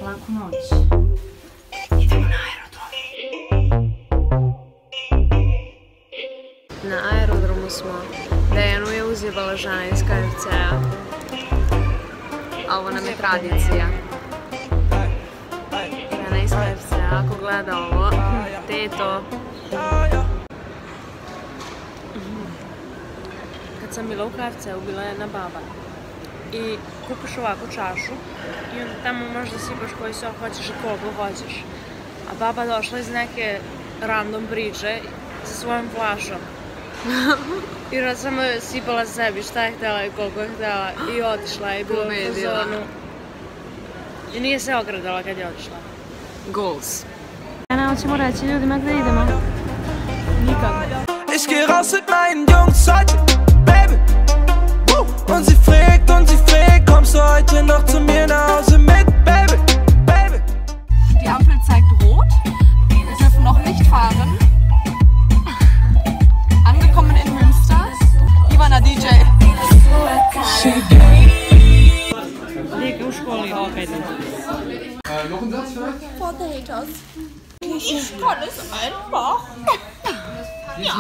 Laku noć. Idemo na aerodrom. Na aerodromu smo. Dejanu je uzjebala žena iz KFC-a. A ovo nam je tradicija. Žena iz KFC-a, ako gleda ovo, teto. Kad sam bila u KFC-u, bila je jedna baba. I kupiš ovako čašu i onda tamo možeš da sipaš koji sok hoćeš i koliko hoćeš. A baba došla iz neke random priče sa svojom flašom. I onda samo je sipala sebi šta je htjela i koliko je htjela i otišla je i bila u zonu. I nije se ogradala kad je otišla. Goals. Jana, hoćemo reći ljudima gdje idemo? Nikako. Ich geh raus mit meinen Jungs heute, Baby. Und sie fragt, kommst du heute noch zu mir nach Hause mit, Baby, Baby. Die Ampel zeigt rot. Wir dürfen noch nicht fahren. Angekommen in Münster. Ivana DJ. Lijek u školi opet. Noch ein Satz vielleicht? Potatoes. Ich kann es einfach. Ja.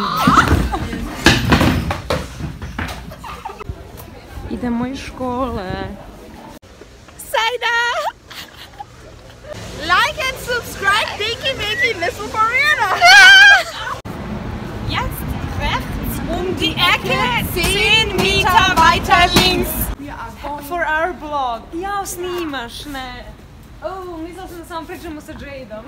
Idemo iz škole. Sada! Like and subscribe, Diki Wiki, listen for Rihanna. Jetzt rechts die Ecke, 10 Meter weiter links. For our blog. Jao, snimaš, ne. Mislila sam da samo pričamo sa Jadom.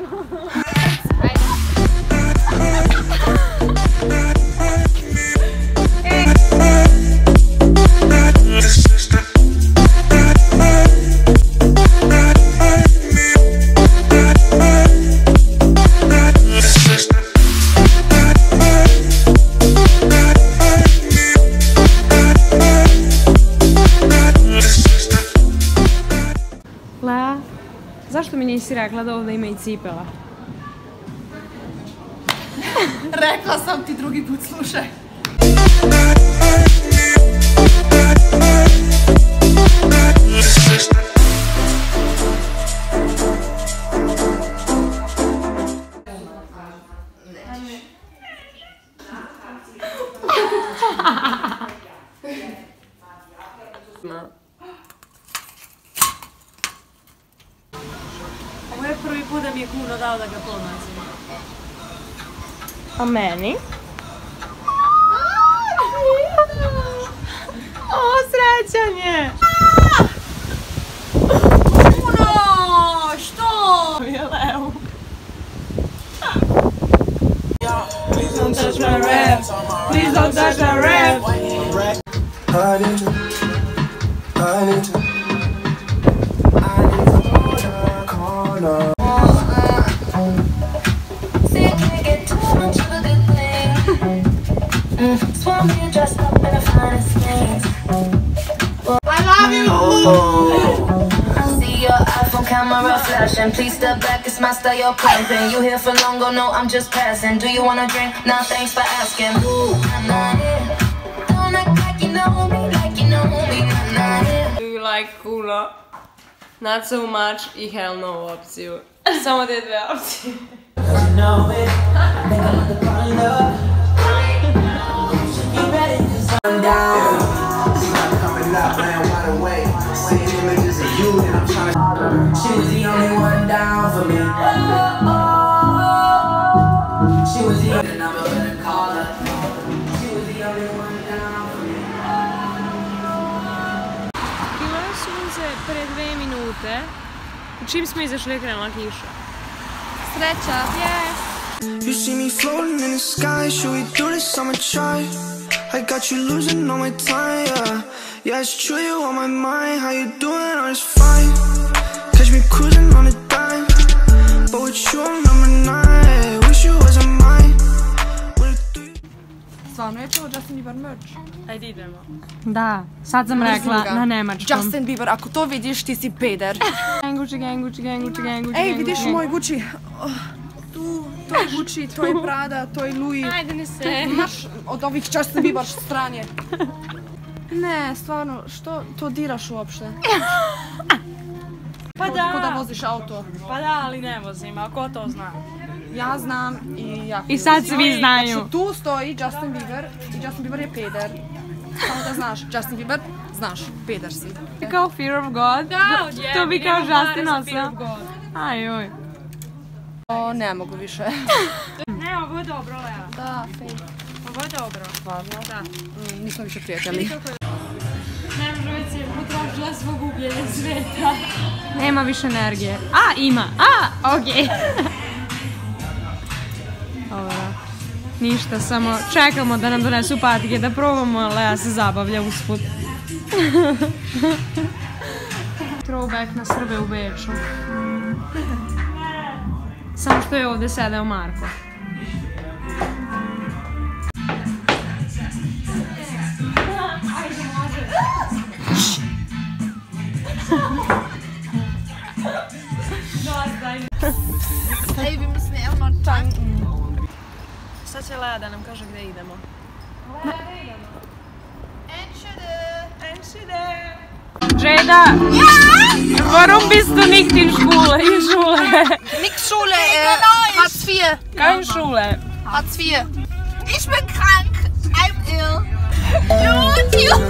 Lea, zašto mi nisi rekla da ovdje ima i cipela? Rekla sam ti drugi put, slušaj. Ovo je prvi put da mi je Kuno dao da ga pomazim. A meni? O, srećan je! Kuno, što? Je Leo. Please don't touch my rap. Please don't touch my rap. I need to corner. See, I can't get too much of a good thing. Swam here dressed up in the finest things. I love you! I see your iPhone camera flashing. Please step back, it's my style, you're clamping. You here for long, go no, I'm just passing. Do you wanna drink? Nah, thanks for asking. Ooh, nah, yeah. Don't act like you know me, like you know me, nah, yeah. Do you like Kuno? Not so much i hell no opciju. Samo te dve opcije. She was the only one down for me. She was the only number when I called her. She was the only one down for me. Bilo je sunce pre 2 minute. Čim smo izašli je krenula kiša. Sreća. You see me floating in the sky, should we do this? I'ma try. I got you losing all my time, yeah. Yeah, it's true, you on my mind. How you doing? I'm just fine. Catch me cruising on a dime. But with you, I'm number 9. Wish you wasn't mine. Stvarno je to Justin Bieber merch. Ajde idemo. Da, sad sam rekla na nemačkom. Justin Bieber, ako to vidiš, ti si peder. Gucci gang, Gucci gang, Gucci gang, Gucci gang. Ej, vidiš moj Gucci? Tu, to je Gucci, to je Prada, to je Louis. Ajde ne se. Imaš od ovih Justin Bieber stranje. Ne, stvarno, što to diraš uopšte? Pa Ko da voziš auto. Pa da, ali ne vozim, a ko to zna? Ja znam i ja... I sad svi znaju. Znači, tu stoji Justin Bieber i Justin Bieber je peder. Samo da znaš, Justin Bieber, znaš, peder si. Kao Fear of God? Da, to bi kao Justin osao. Ajoj. O, ne mogu više. Ne, ovo je dobro, Lea. Da, fake. Ovo je dobro. Stvarno? Da. Nismo više prijatelji. Ne može već je potrošila svog gubljenja sveta. Nema više energije. A, ima. Okej. Dobro. Ništa, samo čekamo da nam donesu patike, da probamo, Lea se zabavlja usput. Throwback na Srbe u Beču. Samo što je ovdje sedeo Marko. Ej, vi müssen evo noch tanken. Sad će Lea da nam kaže gdje idemo. Enschede! Jada! Warum bist du nicht in Schule? Nix Schule, Hartz IV. Kein Schule. Hartz IV. Ich bin krank. I'm ill. YouTube.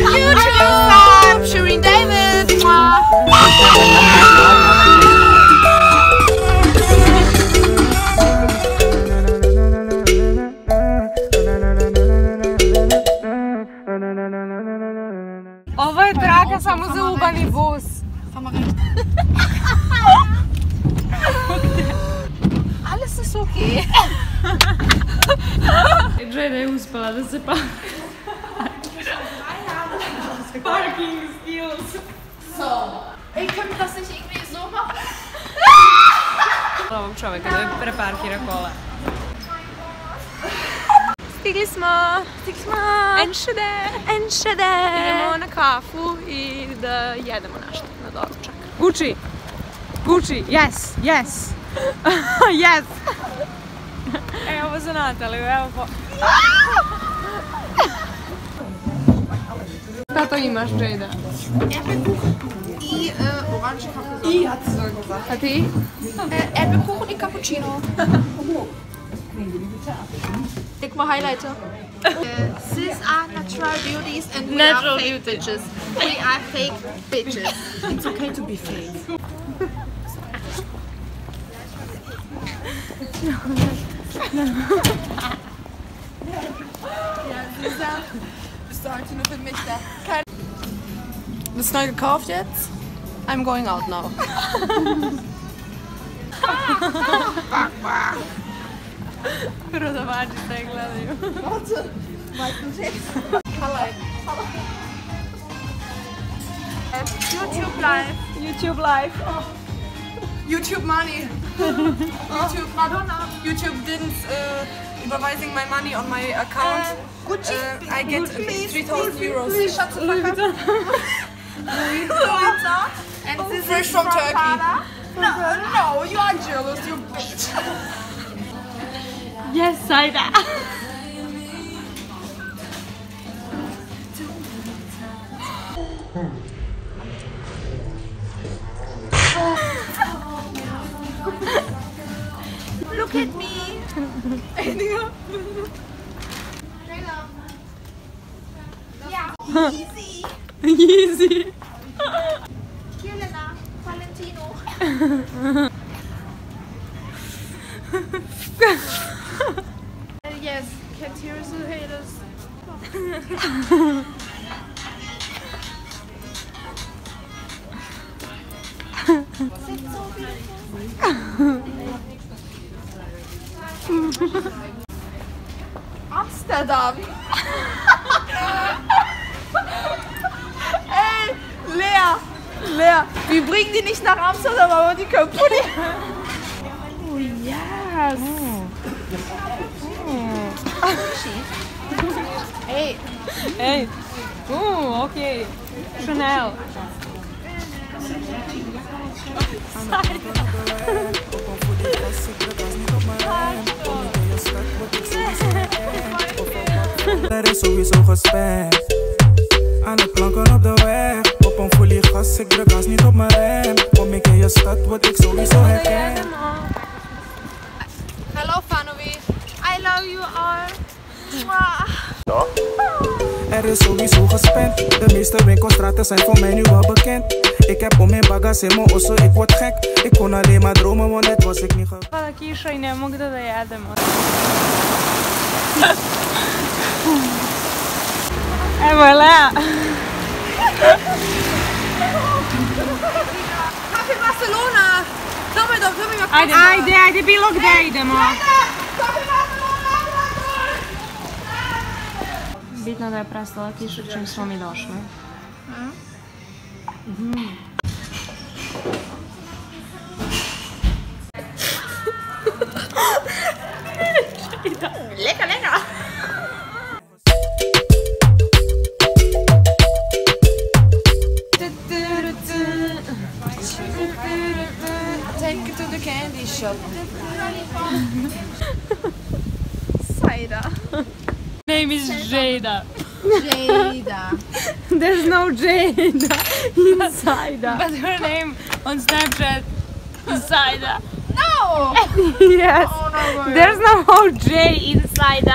YouTube. Shirin David. Ovo je traka samo za ubani bus. Alles ist okay. Jada je uspela da se Parking skills. Ey, können wir das nicht irgendwie so machen? Ovog čovjeka da preparkira kola. Stigli smo. Enschede. Idemo na kafu i da jedemo nešto na doručak. Gucci, yes. Yes. Evo za Nataliju, evo po... Šta to imaš, Jada? Erdbeerkuchen i orange Kaffee. I hat sie so gesagt. A ti? Erdbeerkuchen i cappuccino. Leg mal Highlighter. These are natural beauties and we are fake bitches. We are fake bitches. It's okay to be fake. Ja, Lisa, bist du heute nur für mich da? Bist du neu gekauft jetzt? I'm going out now. Prodavačica je gledaju. YouTube live. YouTube money. YouTube Madonna. YouTube didn't überweising my money on my account. Gucci. I get 3,000 euros. Please shut the fuck up. And this fresh from Turkey. No, you are jealous, you bitch. Yes, Saida. Look at me. Easy. Easy. Helena, Valentino. Yes, can't hear the haters. Amsterdam. Ey, Lea, wir bringen die nicht nach Amsterdam, aber die kaputt. Oh yes. Hey. Okay. Chanel. Er is sowieso gesprek. Aan het planken op de weg. Op een folie gas, ik druk gas niet op mijn rem. Kom ik in je stad, word ik sowieso herkend. Hello Fanovi. I love you all. Er is sowieso gespend. De meeste winkelstraten zijn voor mij nu wel bekend. Ik heb om mijn bagage in mijn osso, ik word gek. Ik kon alleen maar dromen, want net was ik niet gewend. Pada kiša i ne mogu da jedemo. Evo je Lea. Happy Barcelona! Ajde, bilo gde idemo. Bitno da je prestala kiša čim smo mi došli. Lekker, lekker. Take it to the candy shop. Saida. Name is Jada. Jada. There's no Jada inside. But her name on Snapchat is Saida. No! Yes. Oh, no, There's no J inside.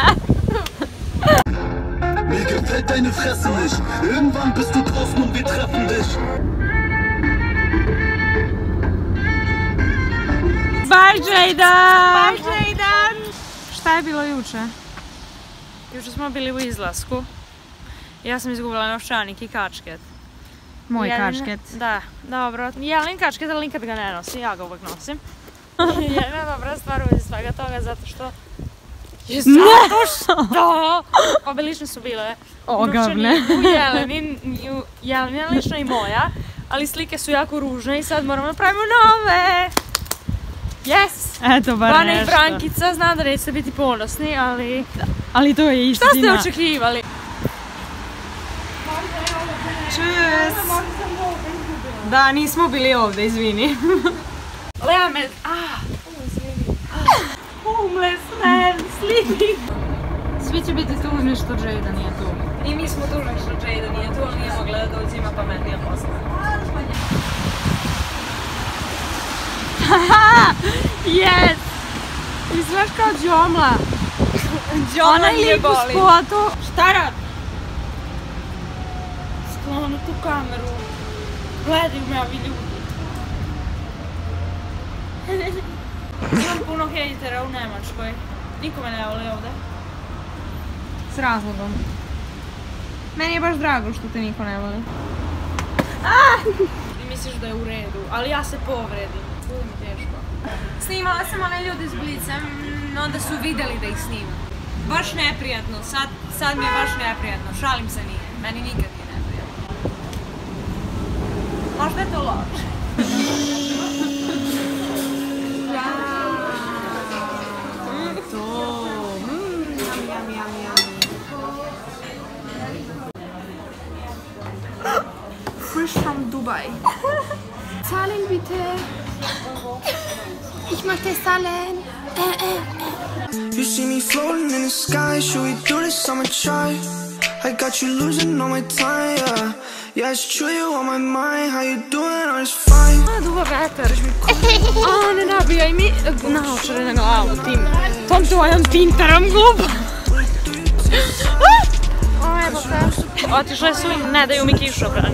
Mir gefällt deine Fresse nicht. Irgendwann bist du draußen und wir treffen dich. Bye Jada! Bye, Jada. Šta je bilo juče? Juče smo bili u izlasku. Ja sam izgubila novčanik i kačket. Moj kačket. Da, dobro. Jelin kačket, ali nikad ga ne nosim, ja ga uvijek nosim. Jedna dobra stvar u svega toga, zato što... Obe lične su bile Ogavne. u Jelena lična i moja, ali slike su jako ružne i sad moramo napravimo nove. Yes! Eto, bar Bane i nešto. Brankica, znam da nećete biti ponosni, ali... Ali to je istina. Šta ste očekivali? Čus! Da, nismo bili ovdje, izvini. Lea me... Homeless man, sleeping. Svi će biti tužni što Jada nije tu. I mi smo tužni što Jada nije tu, ali nije mogla da dođe, ima pametnija posla. Yes! Izgledaš kao Džomla. Onaj lik u spotu. Šta radi? Sklonu tu kameru. Gledaju me ovi ljudi. Imam puno hejtera u Nemačkoj. Niko me ne voli ovdje. S razlogom. Meni je baš drago što te niko ne voli. Ti misliš da je u redu, ali ja se povredim. Bude mi teško. Snimala sam one ljudi s Blicem, onda su vidjeli da ih snimam. Baš neprijatno, sad mi je baš neprijatno, šalim se nije, meni nikad nije neprijatno. Možda je to loše. Fresh from Dubai. Zahlen bitte. Ich möchte zahlen. You see me floating in the sky, should we do this? I'ma try. I got you losing all my time, yeah. Yeah, it's true, you on my mind. How you doing? I'm just fine. Duva vetar. Ne nabijaj mi naočare na glavu tim. Tom tvojom tinterom glupa. Evo te. Otišle su i ne daju mi kišobran.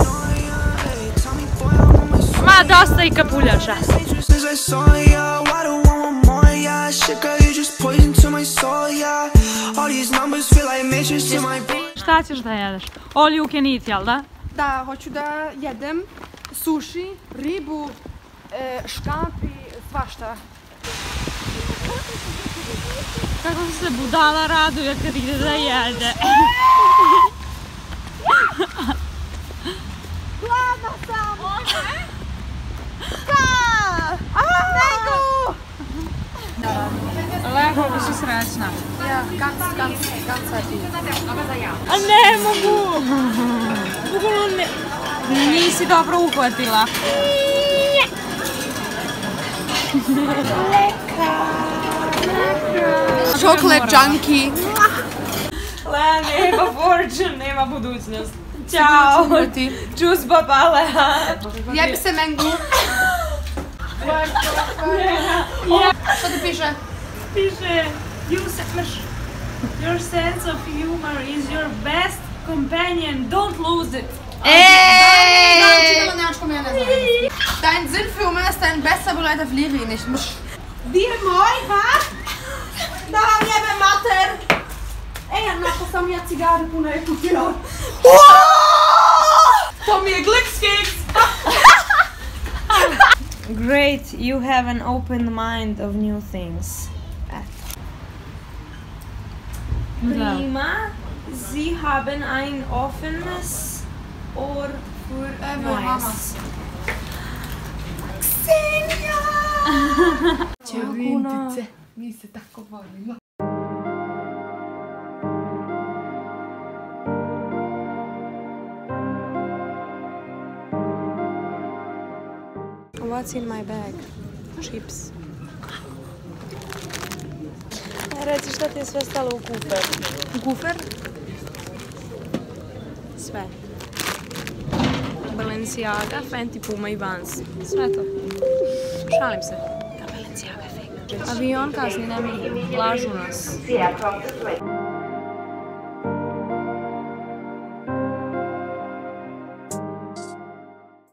Ma dosta i kapuljača. Since I saw ya, why do I want more? Yeah, shit, girl, you just poison to my soul, yeah. All these numbers feel like matrix in my brain. Šta ćeš da jedeš? All you can eat, jel da? Da, hoću da jedem sushi, ribu, škampi, svašta. Kako se budala raduje kad ide da jede. Gladna sam! Nego! Lepo, bi si srećna. Ja, ganz happy. A ne mogu! Bukvalno ne... Nisi dobro uhvatila. Chocolate junkie. Lea nema fortune, nema budućnost. Ćao! Umreti. Čus babale! Jebi se mengu. Što ti piše? Piše, your sense of humor is your best companion, don't lose it. Dein Sinn für Humor ist dein bester Begleiter, verliere ihn nicht. Dir moj, ha? Da vam jebe mater! Jednako sam ja cigare puno je kupila. To mi je Glückskeks! Great, you have an open mind of new things. Prima, Sie haben ein offenes Ohr für Neues. Rindice, mi se tako volimo. What's in my bag? Chips. Reci šta ti je sve stalo u kufer? U kufer? Sve. Balenciaga, Fenty, Puma i Vans. Sve to. Šalim se. Ta Balenciaga je fake. Avion kasni, ne mi lažu nas.